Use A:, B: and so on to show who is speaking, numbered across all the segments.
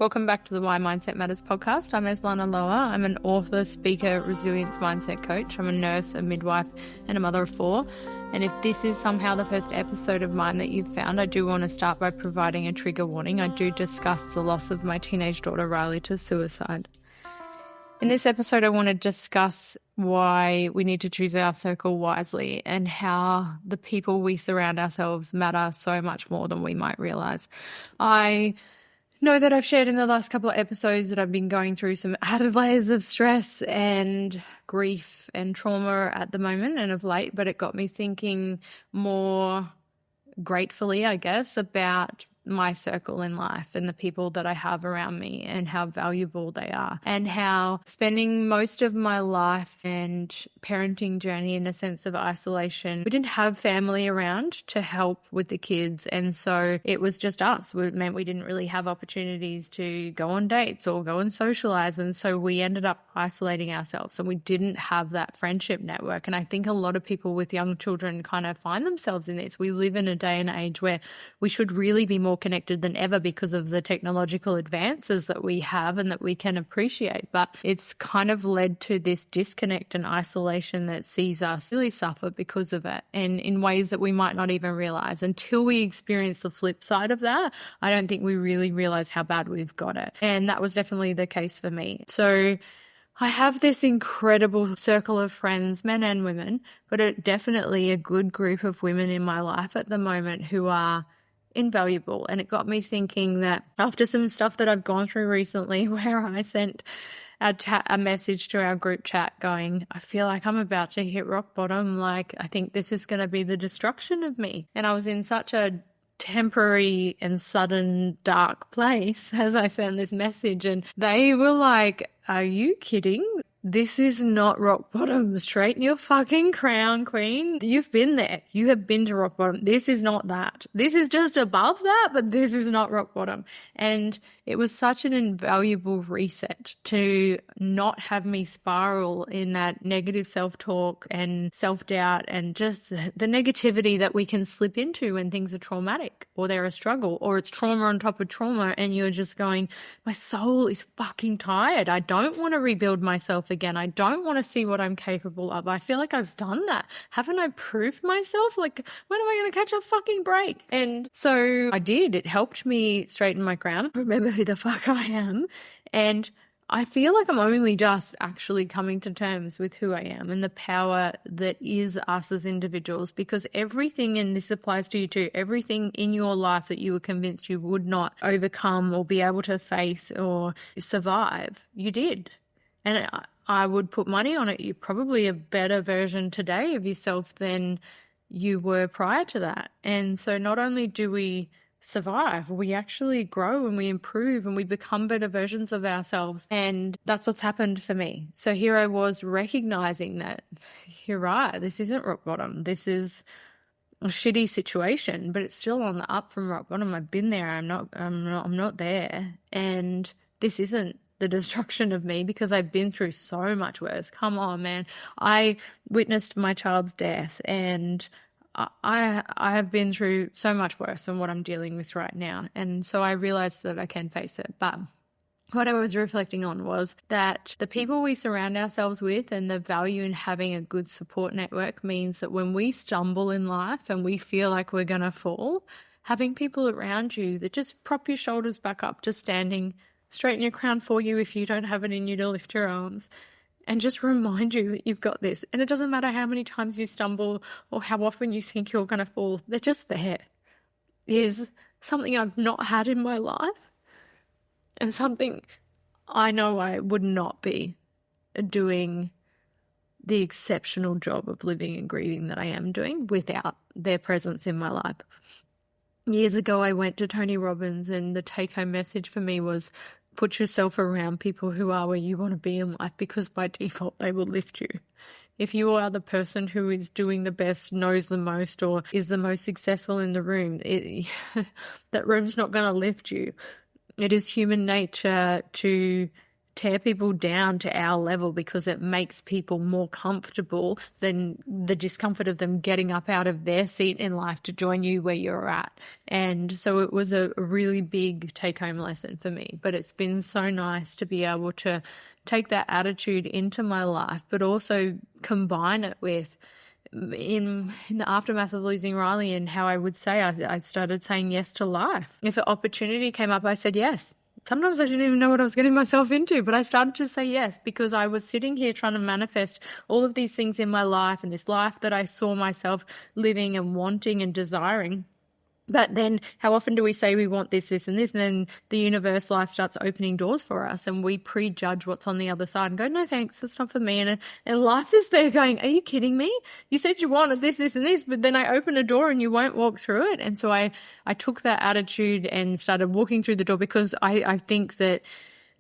A: Welcome back to the Why Mindset Matters podcast. I'm Eslana Loa. I'm an author, speaker, resilience mindset coach. I'm a nurse, a midwife, and a mother of 4. And if this is somehow the first episode of mine that you've found, I do want to start by providing a trigger warning. I do discuss the loss of my teenage daughter, Riley, to suicide. In this episode, I want to discuss why we need to choose our circle wisely and how the people we surround ourselves matter so much more than we might realize. I know that I've shared in the last couple of episodes that I've been going through some added layers of stress and grief and trauma at the moment and of late, but it got me thinking more gratefully, I guess, about my circle in life and the people that I have around me and how valuable they are, and how spending most of my life and parenting journey in a sense of isolation, we didn't have family around to help with the kids, and so it was just us. It meant we didn't really have opportunities to go on dates or go and socialize, and so we ended up isolating ourselves, and we didn't have that friendship network. And I think a lot of people with young children kind of find themselves in this. We live in a day and age where we should really be more connected than ever because of the technological advances that we have and that we can appreciate. But it's kind of led to this disconnect and isolation that sees us really suffer because of it, and in ways that we might not even realize. Until we experience the flip side of that, I don't think we really realize how bad we've got it. And that was definitely the case for me. So I have this incredible circle of friends, men and women, but definitely a good group of women in my life at the moment who are invaluable. And it got me thinking that after some stuff that I've gone through recently, where I sent a message to our group chat going, I feel like I'm about to hit rock bottom. Like, I think this is going to be the destruction of me. And I was in such a temporary and sudden dark place as I sent this message, and they were like, are you kidding? This is not rock bottom. Straighten your fucking crown, queen. You've been there. You have been to rock bottom. This is not that. This is just above that, but this is not rock bottom. And it was such an invaluable reset to not have me spiral in that negative self-talk and self-doubt and just the negativity that we can slip into when things are traumatic or they're a struggle or it's trauma on top of trauma, and you're just going, my soul is fucking tired. I don't want to rebuild myself again. I don't want to see what I'm capable of. I feel like I've done that. Haven't I proved myself? Like, when am I going to catch a fucking break? And so I did. It helped me straighten my crown, remember who the fuck I am. And I feel like I'm only just actually coming to terms with who I am and the power that is us as individuals, because everything, and this applies to you too, everything in your life that you were convinced you would not overcome or be able to face or survive, you did. And I would put money on it. You're probably a better version today of yourself than you were prior to that. And so not only do we survive, we actually grow and we improve and we become better versions of ourselves. And that's what's happened for me. So here I was recognizing that, you're right, this isn't rock bottom. This is a shitty situation, but it's still on the up from rock bottom. I've been there. I'm not there. And this isn't the destruction of me, because I've been through so much worse. Come on, man. I witnessed my child's death, and I have been through so much worse than what I'm dealing with right now. And so I realized that I can face it. But what I was reflecting on was that the people we surround ourselves with and the value in having a good support network means that when we stumble in life and we feel like we're going to fall, having people around you that just prop your shoulders back up to standing, straighten your crown for you if you don't have it in you to lift your arms, and just remind you that you've got this. And it doesn't matter how many times you stumble or how often you think you're going to fall, they're just there, is something I've not had in my life, and something I know I would not be doing the exceptional job of living and grieving that I am doing without their presence in my life. Years ago, I went to Tony Robbins, and the take-home message for me was, put yourself around people who are where you want to be in life, because by default, they will lift you. If you are the person who is doing the best, knows the most, or is the most successful in the room, that room's not going to lift you. It is human nature to tear people down to our level because it makes people more comfortable than the discomfort of them getting up out of their seat in life to join you where you're at. And so it was a really big take-home lesson for me. But it's been so nice to be able to take that attitude into my life, but also combine it with in the aftermath of losing Riley, and how I would say I started saying yes to life. If an opportunity came up, I said yes. Sometimes I didn't even know what I was getting myself into, but I started to say yes because I was sitting here trying to manifest all of these things in my life and this life that I saw myself living and wanting and desiring. But then how often do we say we want this, this, and this, and then the universe, life starts opening doors for us and we prejudge what's on the other side and go, no, thanks, that's not for me. And life is there going, are you kidding me? You said you wanted this, this, and this, but then I open a door and you won't walk through it. And so I took that attitude and started walking through the door because I think that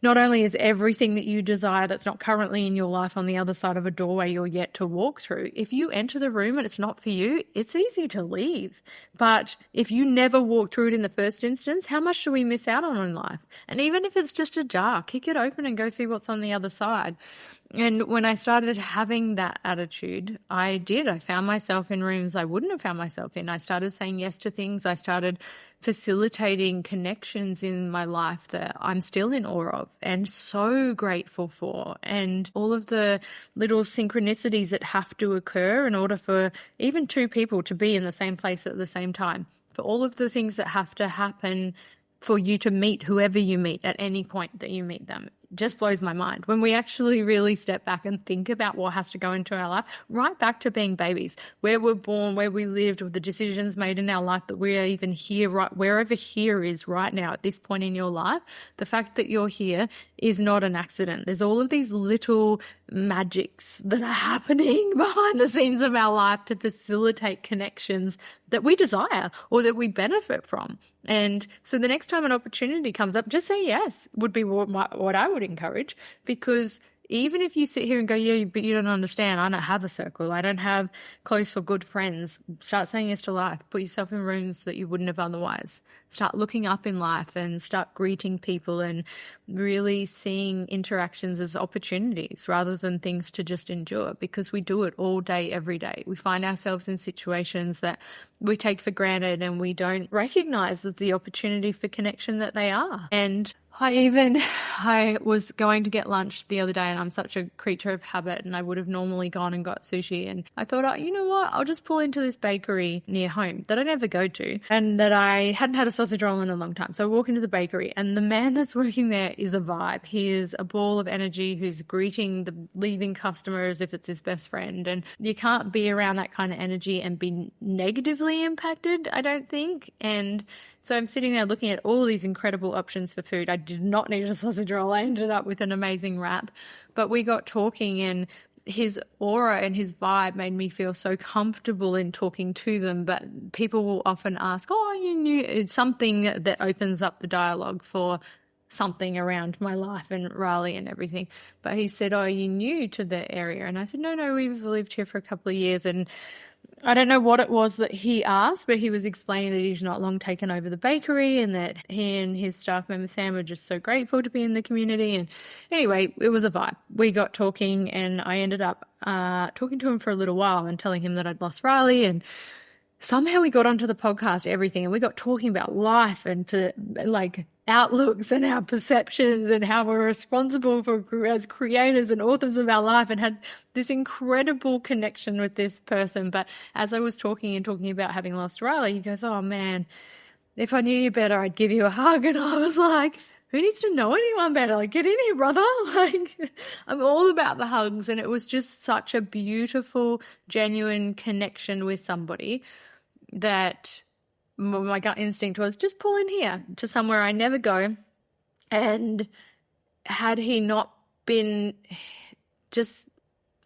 A: not only is everything that you desire that's not currently in your life on the other side of a doorway you're yet to walk through, if you enter the room and it's not for you, it's easy to leave. But if you never walk through it in the first instance, how much do we miss out on in life? And even if it's just a jar, kick it open and go see what's on the other side. And when I started having that attitude, I found myself in rooms I wouldn't have found myself in. I started saying yes to things. I started facilitating connections in my life that I'm still in awe of and so grateful for. And all of the little synchronicities that have to occur in order for even two people to be in the same place at the same time. For all of the things that have to happen for you to meet whoever you meet at any point that you meet them. Just blows my mind when we actually really step back and think about what has to go into our life, right back to being babies, where we're born, where we lived, with the decisions made in our life, that we are even here, right wherever here is right now at this point in your life. The fact that you're here is not an accident. There's all of these little magics that are happening behind the scenes of our life to facilitate connections that we desire or that we benefit from. And so the next time an opportunity comes up, just say yes would be what I would encourage, because even if you sit here and go, yeah, but you don't understand, I don't have a circle, I don't have close or good friends, start saying yes to life. Put yourself in rooms that you wouldn't have otherwise. Start looking up in life and start greeting people and really seeing interactions as opportunities rather than things to just endure, because we do it all day, every day. We find ourselves in situations that we take for granted and we don't recognize as the opportunity for connection that they are. And I was going to get lunch the other day, and I'm such a creature of habit, and I would have normally gone and got sushi. And I thought, oh, you know what? I'll just pull into this bakery near home that I never go to and that I hadn't had a sausage roll in a long time. So I walk into the bakery, and the man that's working there is a vibe. He is a ball of energy who's greeting the leaving customer as if it's his best friend. And you can't be around that kind of energy and be negatively impacted, I don't think. And so I'm sitting there looking at all these incredible options for food. I did not need a sausage roll. I ended up with an amazing wrap. But we got talking, and his aura and his vibe made me feel so comfortable in talking to them. But people will often ask, oh, you knew, it's something that opens up the dialogue for something around my life and Riley and everything. But he said, oh, you new to the area? And I said, no, we've lived here for a couple of years. And I don't know what it was that he asked, but he was explaining that he's not long taken over the bakery and that he and his staff member Sam are just so grateful to be in the community. And anyway, it was a vibe. We got talking, and I ended up talking to him for a little while and telling him that I'd lost Riley, and somehow we got onto the podcast, everything, and we got talking about life and like outlooks and our perceptions and how we're responsible for as creators and authors of our life, and had this incredible connection with this person. But as I was talking about having lost Riley, he goes, oh man, if I knew you better, I'd give you a hug. And I was like, who needs to know anyone better? Like, get in here, brother. Like, I'm all about the hugs. And it was just such a beautiful, genuine connection with somebody that my gut instinct was just pull in here to somewhere I never go. And had he not been just,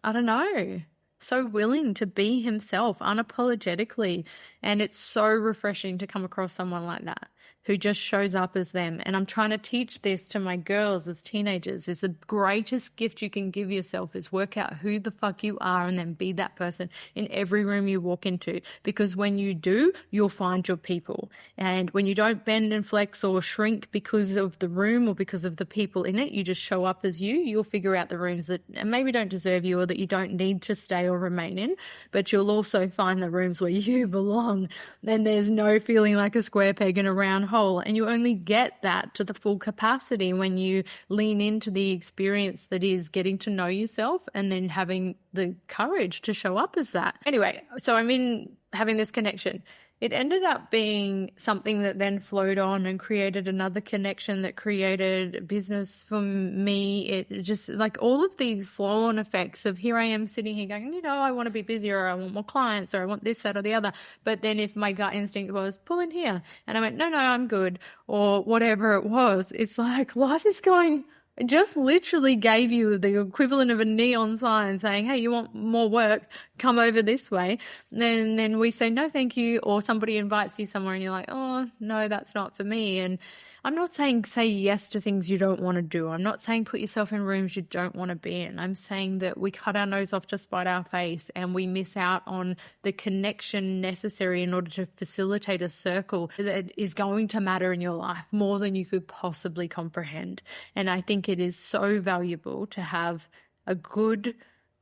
A: I don't know, so willing to be himself unapologetically, and it's so refreshing to come across someone like that. who just shows up as them. And I'm trying to teach this to my girls as teenagers, is the greatest gift you can give yourself is work out who the fuck you are and then be that person in every room you walk into. Because when you do, you'll find your people. And when you don't bend and flex or shrink because of the room or because of the people in it, you just show up as you, you'll figure out the rooms that maybe don't deserve you or that you don't need to stay or remain in, but you'll also find the rooms where you belong. Then there's no feeling like a square peg in a round hole. And you only get that to the full capacity when you lean into the experience that is getting to know yourself and then having the courage to show up as that. Anyway, so I'm in having this connection. It ended up being something that then flowed on and created another connection that created business for me. It just like all of these flow-on effects of here I am sitting here going, I want to be busier, or I want more clients, or I want this, that, or the other. But then if my gut instinct was pull in here and I went, no, I'm good, or whatever it was, it's like life is going... It just literally gave you the equivalent of a neon sign saying, hey, you want more work, come over this way. And then we say, no, thank you. Or somebody invites you somewhere and you're like, oh, no, that's not for me. And I'm not saying say yes to things you don't want to do. I'm not saying put yourself in rooms you don't want to be in. I'm saying that we cut our nose off to spite our face and we miss out on the connection necessary in order to facilitate a circle that is going to matter in your life more than you could possibly comprehend. And I think it is so valuable to have a good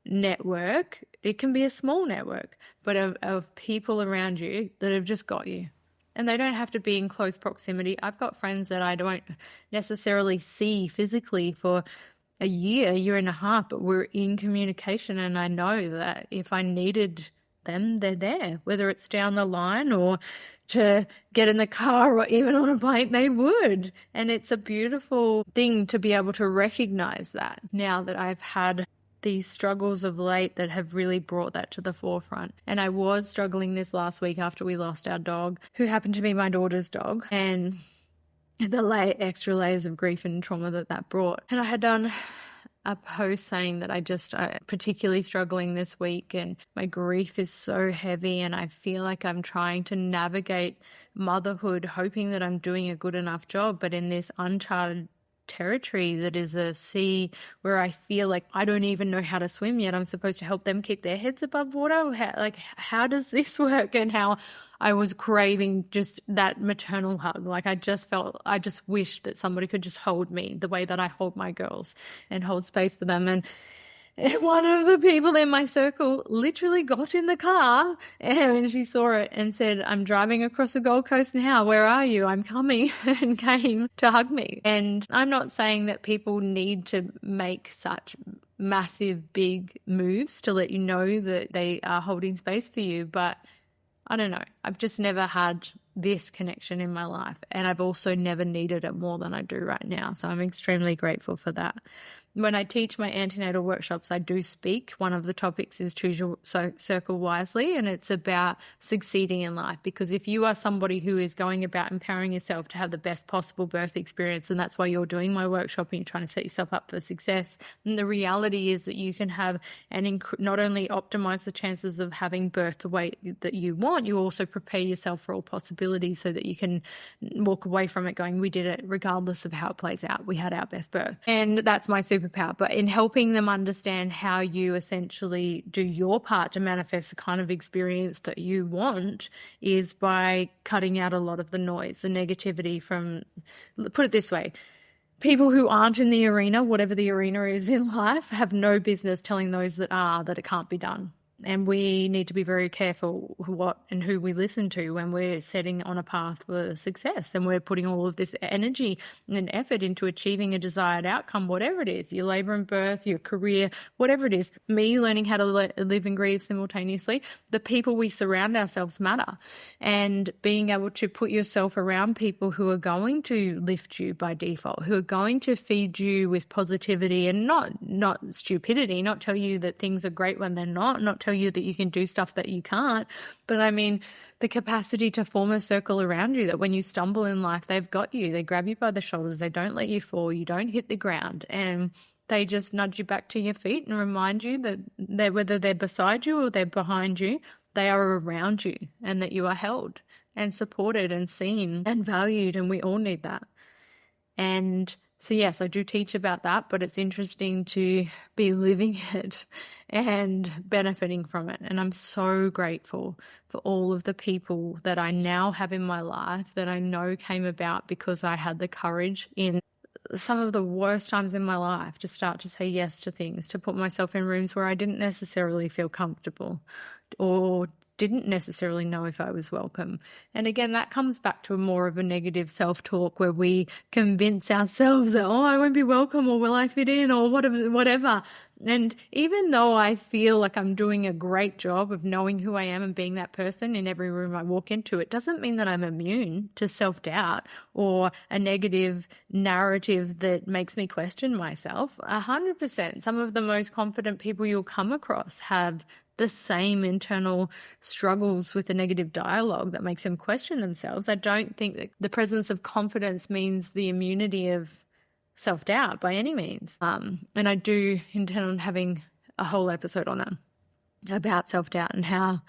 A: network. It can be a small network, but of people around you that have just got you. And they don't have to be in close proximity. I've got friends that I don't necessarily see physically for a year and a half, but we're in communication. And I know that if I needed them, they're there, whether it's down the line or to get in the car or even on a plane, they would. And it's a beautiful thing to be able to recognize that now that I've had these struggles of late that have really brought that to the forefront. And I was struggling this last week after we lost our dog, who happened to be my daughter's dog, and the extra layers of grief and trauma that brought. And I had done a post saying that I'm particularly struggling this week and my grief is so heavy and I feel like I'm trying to navigate motherhood, hoping that I'm doing a good enough job, but in this uncharted territory that is a sea where I feel like I don't even know how to swim yet. I'm supposed to help them keep their heads above water. How does this work? And how I was craving just that maternal hug. Like I just wished that somebody could just hold me the way that I hold my girls and hold space for them. And one of the people in my circle literally got in the car and she saw it and said, I'm driving across the Gold Coast now. Where are you? I'm coming, and came to hug me. And I'm not saying that people need to make such massive, big moves to let you know that they are holding space for you. But I don't know. I've just never had this connection in my life. And I've also never needed it more than I do right now. So I'm extremely grateful for that. When I teach my antenatal workshops, I do speak. One of the topics is choose your circle wisely, and it's about succeeding in life. Because if you are somebody who is going about empowering yourself to have the best possible birth experience, and that's why you're doing my workshop and you're trying to set yourself up for success, and the reality is that you can have not only optimize the chances of having birth the way that you want, you also prepare yourself for all possibilities so that you can walk away from it going, we did it regardless of how it plays out. We had our best birth. And that's my superpower. But in helping them understand how you essentially do your part to manifest the kind of experience that you want is by cutting out a lot of the noise, the negativity from, put it this way, people who aren't in the arena, whatever the arena is in life, have no business telling those that are that it can't be done. And we need to be very careful what and who we listen to when we're setting on a path for success and we're putting all of this energy and effort into achieving a desired outcome, whatever it is, your labor and birth, your career, whatever it is, me learning how to live and grieve simultaneously. The people we surround ourselves matter, and being able to put yourself around people who are going to lift you by default, who are going to feed you with positivity and not stupidity, not tell you that things are great when they're not tell you that you can do stuff that you can't, but I mean the capacity to form a circle around you that when you stumble in life, they've got you. They grab you by the shoulders. They don't let you fall. You don't hit the ground, and they just nudge you back to your feet and remind you that whether they're beside you or they're behind you, they are around you and that you are held. and supported and seen and valued, and we all need that. And so, yes, I do teach about that, but it's interesting to be living it and benefiting from it. And I'm so grateful for all of the people that I now have in my life that I know came about because I had the courage in some of the worst times in my life to start to say yes to things, to put myself in rooms where I didn't necessarily feel comfortable or didn't necessarily know if I was welcome. And again, that comes back to more of a negative self-talk where we convince ourselves that, oh, I won't be welcome, or will I fit in, or whatever. And even though I feel like I'm doing a great job of knowing who I am and being that person in every room I walk into, it doesn't mean that I'm immune to self-doubt or a negative narrative that makes me question myself. 100%. Some of the most confident people you'll come across have the same internal struggles with the negative dialogue that makes them question themselves. I don't think that the presence of confidence means the immunity of self-doubt by any means. And I do intend on having a whole episode on it about self-doubt and how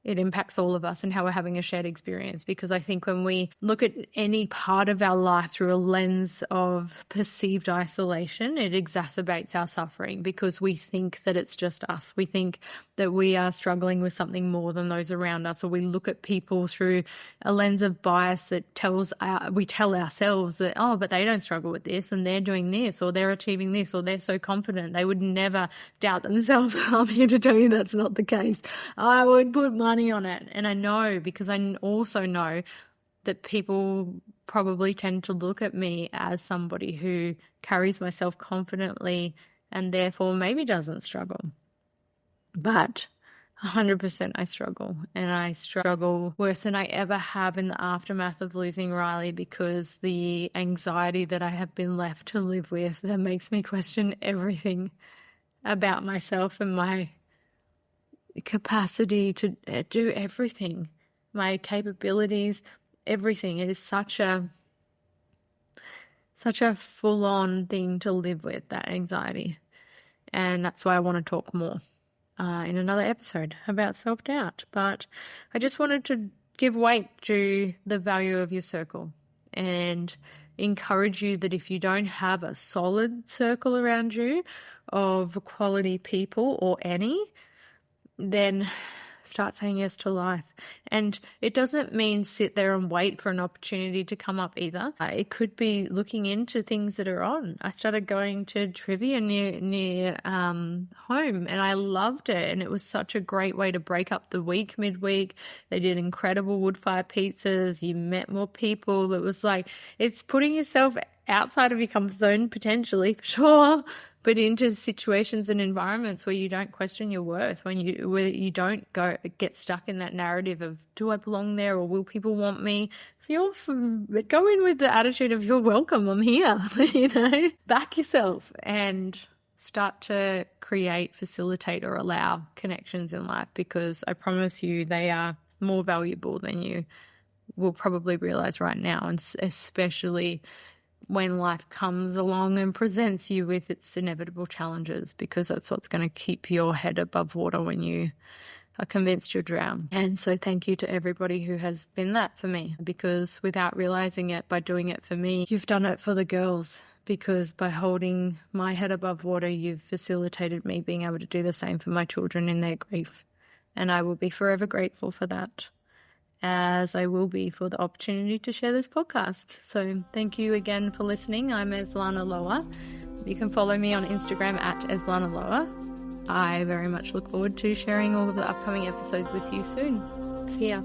A: it impacts all of us and how we're having a shared experience. Because I think when we look at any part of our life through a lens of perceived isolation, it exacerbates our suffering because we think that it's just us. We think that we are struggling with something more than those around us, or we look at people through a lens of bias that we tell ourselves that, oh, but they don't struggle with this and they're doing this, or they're achieving this, or they're so confident. They would never doubt themselves. I'm here to tell you that's not the case. I would put money on it. And I know, because I also know that people probably tend to look at me as somebody who carries myself confidently and therefore maybe doesn't struggle. But 100% I struggle, and I struggle worse than I ever have in the aftermath of losing Riley, because the anxiety that I have been left to live with that makes me question everything about myself and my capacity to do everything, my capabilities, everything. It is such a full-on thing to live with, that anxiety. And that's why I want to talk more in another episode about self-doubt. But I just wanted to give weight to the value of your circle and encourage you that if you don't have a solid circle around you of quality people, or any, then start saying yes to life. And it doesn't mean sit there and wait for an opportunity to come up either. It could be looking into things that are on. I started going to trivia near home, and I loved it. And it was such a great way to break up the week midweek. They did incredible wood fire pizzas. You met more people. It was like, it's putting yourself outside of your comfort zone potentially, for sure, but into situations and environments where you don't question your worth, where you don't get stuck in that narrative of, do I belong there, or will people want me? Go in with the attitude of, you're welcome, I'm here, back yourself and start to create, facilitate, or allow connections in life, because I promise you they are more valuable than you will probably realize right now, and especially when life comes along and presents you with its inevitable challenges, because that's what's going to keep your head above water when you are convinced you'll drown. And so thank you to everybody who has been that for me, because without realizing it, by doing it for me, you've done it for the girls, because by holding my head above water, you've facilitated me being able to do the same for my children in their grief. And I will be forever grateful for that, as I will be for the opportunity to share this podcast. So thank you again for listening. I'm Eslana Loa. You can follow me on Instagram at Eslana Loa. I very much look forward to sharing all of the upcoming episodes with you soon. See ya.